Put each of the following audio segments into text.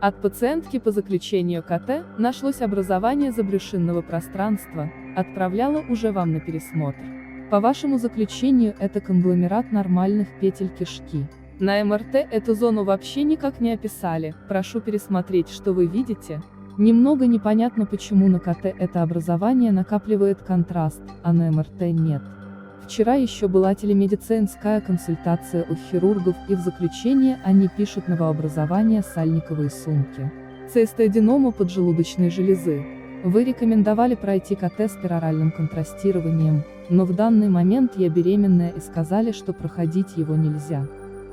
От пациентки по заключению КТ нашлось образование забрюшинного пространства, отправляла уже вам на пересмотр. По вашему заключению это конгломерат нормальных петель кишки. На МРТ эту зону вообще никак не описали, прошу пересмотреть, что вы видите. Немного непонятно, почему на КТ это образование накапливает контраст, а на МРТ нет. Вчера еще была телемедицинская консультация у хирургов, и в заключение они пишут новообразование сальниковой сумки. Цистеоденома поджелудочной железы. Вы рекомендовали пройти КТ с пероральным контрастированием, но в данный момент я беременная и сказали, что проходить его нельзя.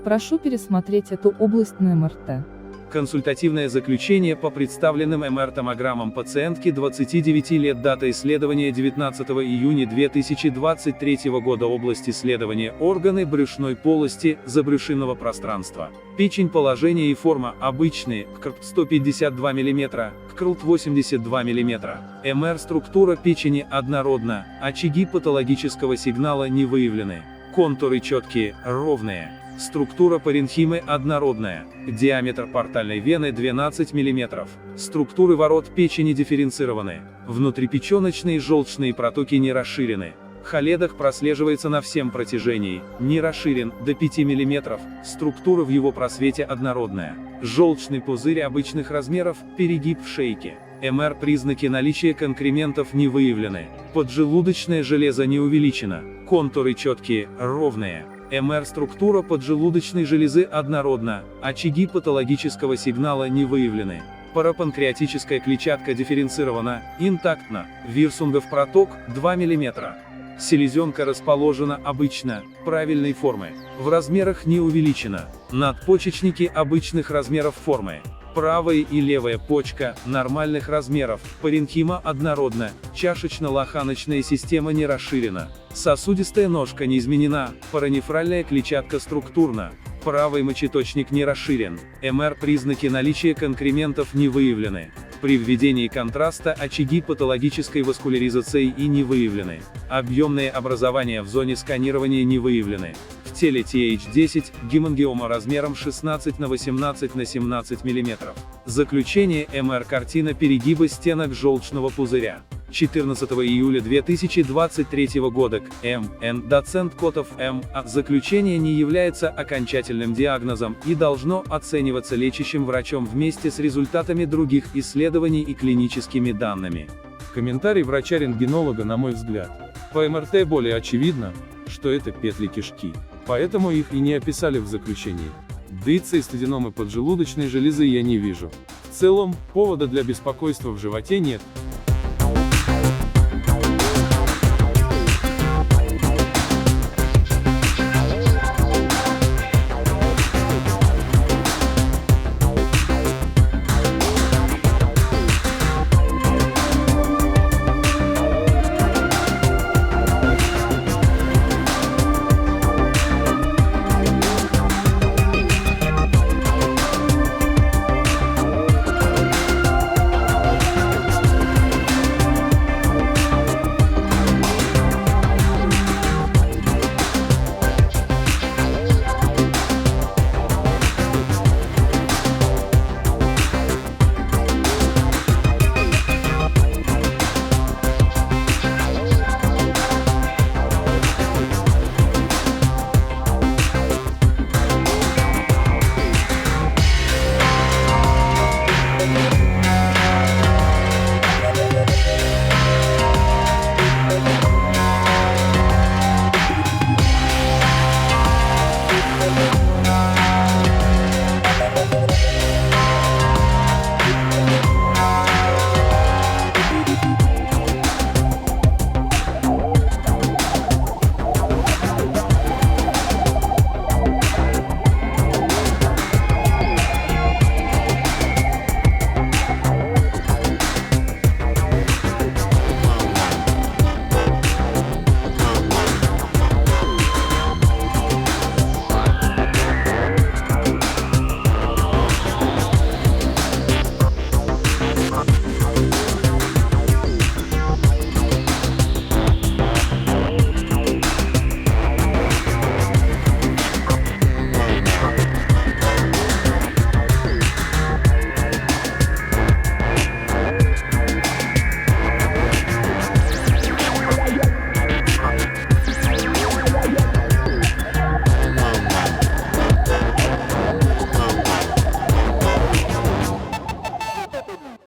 Прошу пересмотреть эту область на МРТ. Консультативное заключение по представленным МР-томограммам пациентки 29 лет, дата исследования 19 июня 2023 года, область исследования органы брюшной полости, забрюшинного пространства. Печень, положение и форма обычные, КРП 152 мм, КРЛТ 82 мм. МР, структура печени однородна, очаги патологического сигнала не выявлены. Контуры четкие, ровные. Структура паренхимы однородная, диаметр портальной вены 12 мм, структуры ворот печени дифференцированы, внутрипеченочные желчные протоки не расширены, холедах прослеживается на всем протяжении, не расширен, до 5 мм, структура в его просвете однородная, желчный пузырь обычных размеров, перегиб в шейке. МР, признаки наличия конкрементов не выявлены, поджелудочное железо не увеличено, контуры четкие, ровные. МР, структура поджелудочной железы однородна, очаги патологического сигнала не выявлены. Парапанкреатическая клетчатка дифференцирована, интактна, Вирсунгов проток 2 мм. Селезенка расположена обычно, правильной формы, в размерах не увеличена, надпочечники обычных размеров формы. Правая и левая почка нормальных размеров, паренхима однородна, чашечно-лоханочная система не расширена, сосудистая ножка не изменена, паранефральная клетчатка структурна, правый мочеточник не расширен, МР, признаки наличия конкрементов не выявлены. При введении контраста очаги патологической васкуляризации и не выявлены. Объемные образования в зоне сканирования не выявлены. В теле TH10, гемангиома размером 16 на 18 на 17 мм. Заключение МР, картина перегиба стенок желчного пузыря. 14 июля 2023 года к М.Н. доцент Котов М.А. Заключение не является окончательным диагнозом и должно оцениваться лечащим врачом вместе с результатами других исследований и клиническими данными. Комментарий врача-рентгенолога: на мой взгляд, по МРТ более очевидно, что это петли кишки, поэтому их и не описали в заключении. Да и цистеоденомы поджелудочной железы я не вижу. В целом, повода для беспокойства в животе нет.